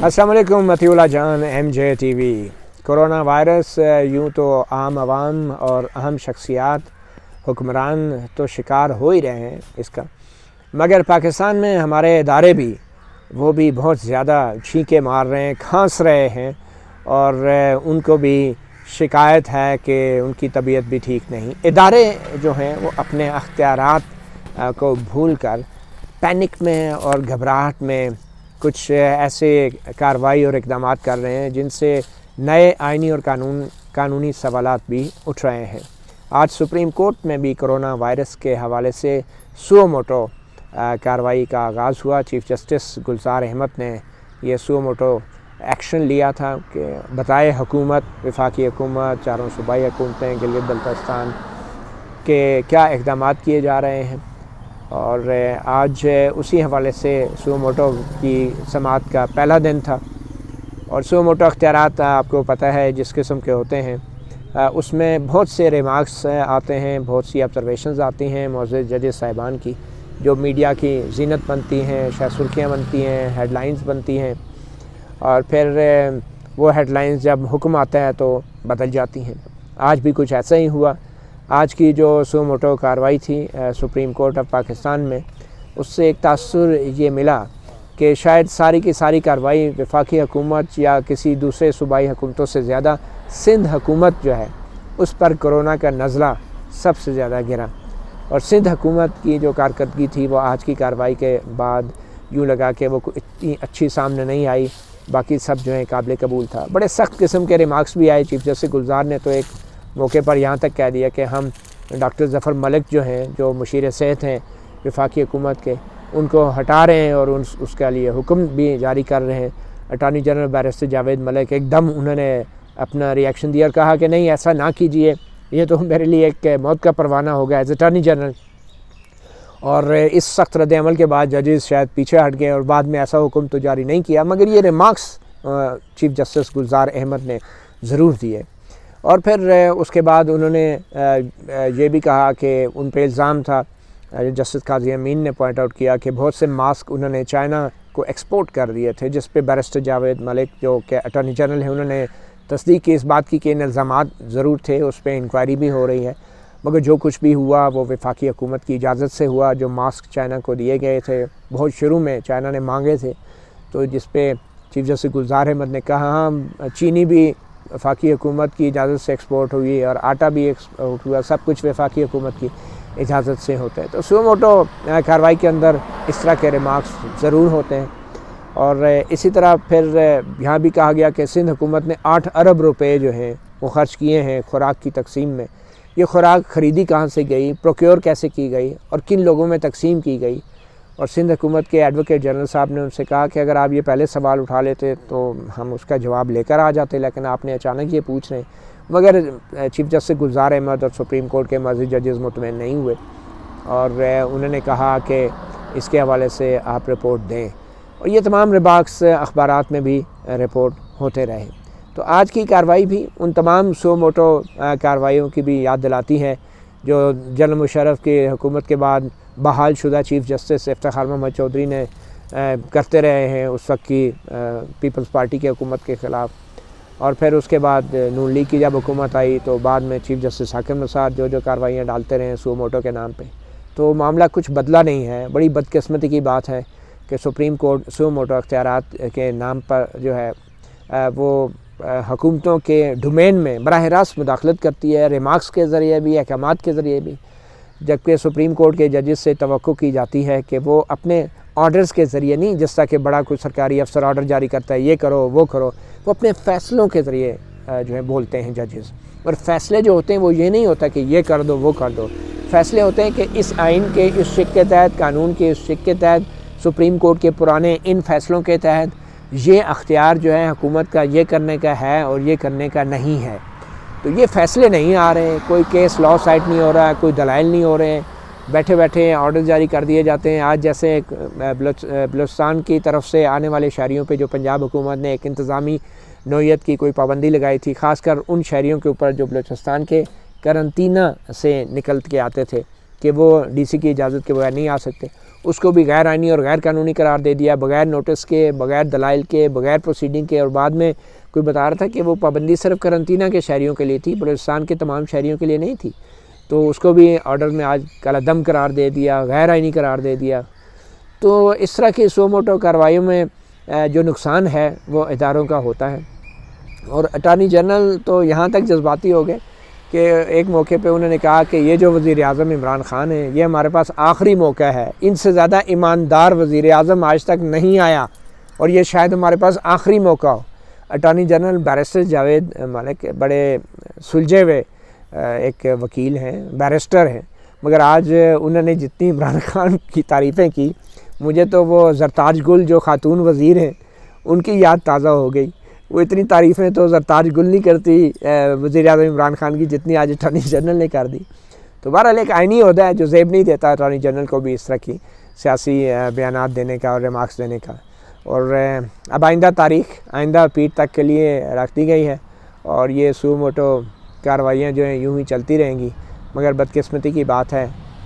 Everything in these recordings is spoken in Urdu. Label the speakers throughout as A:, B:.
A: السلام علیکم مطیع جان MJTV۔ کرونا وائرس یوں تو عام عوام اور اہم شخصیات حکمران تو شکار ہو ہی رہے ہیں اس کا، مگر پاکستان میں ہمارے ادارے بھی وہ بھی بہت زیادہ چھینکیں مار رہے ہیں، کھانس رہے ہیں، اور ان کو بھی شکایت ہے کہ ان کی طبیعت بھی ٹھیک نہیں۔ ادارے جو ہیں وہ اپنے اختیارات کو بھول کر پینک میں اور گھبراہٹ میں کچھ ایسے کارروائی اور اقدامات کر رہے ہیں جن سے نئے آئینی اور قانونی سوالات بھی اٹھ رہے ہیں۔ آج سپریم کورٹ میں بھی کرونا وائرس کے حوالے سے سو موٹو کارروائی کا آغاز ہوا۔ چیف جسٹس گلزار احمد نے یہ سو موٹو ایکشن لیا تھا کہ بتائے حکومت، وفاقی حکومت، چاروں صوبائی حکومتیں، گلگت بلتستان کے کیا اقدامات کیے جا رہے ہیں، اور آج اسی حوالے سے سو موٹو کی سماعت کا پہلا دن تھا۔ اور سو موٹو اختیارات آپ کو پتہ ہے جس قسم کے ہوتے ہیں، اس میں بہت سے ریمارکس آتے ہیں، بہت سی آبزرویشنز آتی ہیں معزز ججز صاحبان کی، جو میڈیا کی زینت بنتی ہیں، شاید سرخیاں بنتی ہیں، ہیڈ لائنز بنتی ہیں، اور پھر وہ ہیڈ لائنز جب حکم آتا ہے تو بدل جاتی ہیں۔ آج بھی کچھ ایسا ہی ہوا۔ آج کی جو سو موٹو کارروائی تھی سپریم کورٹ آف پاکستان میں، اس سے ایک تاثر یہ ملا کہ شاید ساری کی ساری کارروائی وفاقی حکومت یا کسی دوسرے صوبائی حکومتوں سے زیادہ سندھ حکومت جو ہے اس پر کرونا کا نزلہ سب سے زیادہ گرا، اور سندھ حکومت کی جو کارکردگی تھی وہ آج کی کارروائی کے بعد یوں لگا کہ وہ اتنی اچھی سامنے نہیں آئی، باقی سب جو ہے قابل قبول تھا۔ بڑے سخت قسم کے ریمارکس بھی آئے۔ چیف جسٹس گلزار نے تو ایک موقع پر یہاں تک کہہ دیا کہ ہم ڈاکٹر ظفر ملک جو ہیں، جو مشیر صحت ہیں وفاقی حکومت کے، ان کو ہٹا رہے ہیں اور اس کے لیے حکم بھی جاری کر رہے ہیں۔ اٹارنی جنرل بیرسٹر جاوید ملک ایک دم انہوں نے اپنا ری ایکشن دیا اور کہا کہ نہیں، ایسا نہ کیجئے، یہ تو میرے لیے ایک موت کا پروانہ ہوگا ایز اٹارنی جنرل۔ اور اس سخت رد عمل کے بعد ججز شاید پیچھے ہٹ گئے اور بعد میں ایسا حکم تو جاری نہیں کیا، مگر یہ remarks chief justice Gulzar Ahmed نے ضرور دیے۔ اور پھر اس کے بعد انہوں نے یہ بھی کہا کہ ان پہ الزام تھا، جسٹس قاضی امین نے پوائنٹ آؤٹ کیا کہ بہت سے ماسک انہوں نے چائنا کو ایکسپورٹ کر دیے تھے، جس پہ بیرسٹر جاوید ملک جو کہ اٹارنی جنرل ہیں انہوں نے تصدیق کی اس بات کی کہ ان الزامات ضرور تھے، اس پہ انکوائری بھی ہو رہی ہے، مگر جو کچھ بھی ہوا وہ وفاقی حکومت کی اجازت سے ہوا۔ جو ماسک چائنا کو دیے گئے تھے بہت شروع میں چائنا نے مانگے تھے، تو جس پہ چیف جسٹس گلزار احمد نے کہا ہاں چینی بھی وفاقی حکومت کی اجازت سے ایکسپورٹ ہوئی اور آٹا بھی ایکسپورٹ ہوا، سب کچھ وفاقی حکومت کی اجازت سے ہوتا ہے۔ تو سو موٹو کارروائی کے اندر اس طرح کے ریمارکس ضرور ہوتے ہیں۔ اور اسی طرح پھر یہاں بھی کہا گیا کہ سندھ حکومت نے 8 ارب روپے جو ہیں وہ خرچ کیے ہیں خوراک کی تقسیم میں۔ یہ خوراک خریدی کہاں سے گئی، پروکیور کیسے کی گئی اور کن لوگوں میں تقسیم کی گئی؟ اور سندھ حکومت کے ایڈوکیٹ جنرل صاحب نے ان سے کہا کہ اگر آپ یہ پہلے سوال اٹھا لیتے تو ہم اس کا جواب لے کر آ جاتے، لیکن آپ نے اچانک یہ پوچھ رہے ہیں۔ مگر چیف جسٹس گلزار احمد اور سپریم کورٹ کے معزز ججز مطمئن نہیں ہوئے، اور انہوں نے کہا کہ اس کے حوالے سے آپ رپورٹ دیں، اور یہ تمام ریمارکس اخبارات میں بھی رپورٹ ہوتے رہے۔ تو آج کی کارروائی بھی ان تمام سو موٹو کارروائیوں کی بھی یاد دلاتی ہے جو جنرل مشرف کی حکومت کے بعد بحال شدہ چیف جسٹس افتخار محمد چودھری نے کرتے رہے ہیں اس وقت کی پیپلز پارٹی کی حکومت کے خلاف۔ اور پھر اس کے بعد نون لیگ کی جب حکومت آئی تو بعد میں چیف جسٹس حاکم نثار جو کارروائیاں ڈالتے رہے ہیں سو موٹو کے نام پہ، تو معاملہ کچھ بدلا نہیں ہے۔ بڑی بدقسمتی کی بات ہے کہ سپریم کورٹ سو موٹو اختیارات کے نام پر جو ہے وہ حکومتوں کے ڈومین میں براہ راست مداخلت کرتی ہے، ریمارکس کے ذریعے بھی، احکامات کے ذریعے بھی، جبکہ سپریم کورٹ کے ججز سے توقع کی جاتی ہے کہ وہ اپنے آرڈرز کے ذریعے نہیں، جس طرح کہ بڑا کوئی سرکاری افسر آرڈر جاری کرتا ہے یہ کرو وہ کرو، وہ اپنے فیصلوں کے ذریعے جو ہے بولتے ہیں ججز۔ اور فیصلے جو ہوتے ہیں وہ یہ نہیں ہوتا کہ یہ کر دو وہ کر دو، فیصلے ہوتے ہیں کہ اس آئین کے اس شق کے تحت، قانون کے اس شق کے تحت، سپریم کورٹ کے پرانے ان فیصلوں کے تحت یہ اختیار جو ہے حکومت کا یہ کرنے کا ہے اور یہ کرنے کا نہیں ہے۔ تو یہ فیصلے نہیں آ رہے، کوئی کیس لا سائٹ نہیں ہو رہا، کوئی دلائل نہیں ہو رہے، بیٹھے بیٹھے آرڈر جاری کر دیے جاتے ہیں۔ آج جیسے بلوچستان کی طرف سے آنے والے شہریوں پہ جو پنجاب حکومت نے ایک انتظامی نوعیت کی کوئی پابندی لگائی تھی، خاص کر ان شہریوں کے اوپر جو بلوچستان کے قرنطینہ سے نکل کے آتے تھے کہ وہ ڈی سی کی اجازت کے بغیر نہیں آ سکتے، اس کو بھی غیر آئینی اور غیر قانونی قرار دے دیا، بغیر نوٹس کے، بغیر دلائل کے، بغیر پروسیڈنگ کے، اور بعد میں کوئی بتا رہا تھا کہ وہ پابندی صرف قرنطینہ کے شہریوں کے لیے تھی، بلوچستان کے تمام شہریوں کے لیے نہیں تھی، تو اس کو بھی آرڈر میں آج کالا دم قرار دے دیا، غیر آئینی قرار دے دیا۔ تو اس طرح کی سو موٹو کارروائیوں میں جو نقصان ہے وہ اداروں کا ہوتا ہے۔ اور اٹارنی جنرل تو یہاں تک جذباتی ہو گئے کہ ایک موقع پہ انہوں نے کہا کہ یہ جو وزیر اعظم عمران خان ہیں یہ ہمارے پاس آخری موقع ہے، ان سے زیادہ ایماندار وزیر اعظم آج تک نہیں آیا اور یہ شاید ہمارے پاس آخری موقع ہو۔ اٹارنی جنرل بیرسٹر جاوید ملک بڑے سلجھے ہوئے ایک وکیل ہیں، بیرسٹر ہیں، مگر آج انہوں نے جتنی عمران خان کی تعریفیں کی، مجھے تو وہ زرتاج گل جو خاتون وزیر ہیں ان کی یاد تازہ ہو گئی۔ وہ اتنی تعریفیں تو زرتاج گل نہیں کرتی وزیر اعظم عمران خان کی جتنی آج اٹارنی جنرل نے کر دی۔ تو بہرحال ایک آئینی عہدہ ہے جو زیب نہیں دیتا اٹارنی جنرل کو بھی اس طرح کی سیاسی بیانات دینے کا اور ریمارکس دینے کا۔ اور اب آئندہ تاریخ آئندہ پیر تک کے لیے رکھ دی گئی ہے، اور یہ سو موٹو کارروائیاں جو ہیں یوں ہی چلتی رہیں گی۔ مگر بدقسمتی کی بات ہے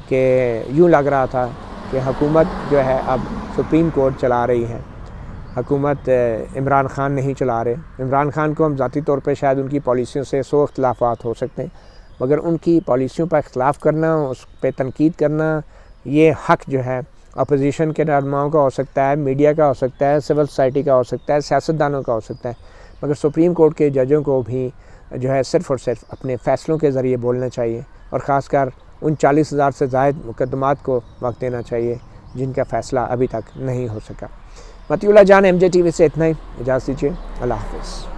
A: کہ یوں لگ رہا تھا کہ حکومت جو ہے اب سپریم کورٹ چلا رہی ہے، حکومت عمران خان نہیں چلا رہے۔ عمران خان کو ہم ذاتی طور پہ شاید ان کی پالیسیوں سے سو اختلافات ہو سکتے ہیں، مگر ان کی پالیسیوں پر اختلاف کرنا، اس پہ تنقید کرنا، یہ حق جو ہے اپوزیشن کے رہنماؤں کا ہو سکتا ہے، میڈیا کا ہو سکتا ہے، سول سوسائٹی کا ہو سکتا ہے، سیاستدانوں کا ہو سکتا ہے، مگر سپریم کورٹ کے ججوں کو بھی جو ہے صرف اور صرف اپنے فیصلوں کے ذریعے بولنا چاہیے، اور خاص کر ان 40,000 سے زائد مقدمات کو وقت دینا چاہیے جن کا فیصلہ ابھی تک نہیں ہو سکا۔ مطیع اللہ جان، MJ TV سے اتنا ہی، اجازت دیجیے، اللہ حافظ۔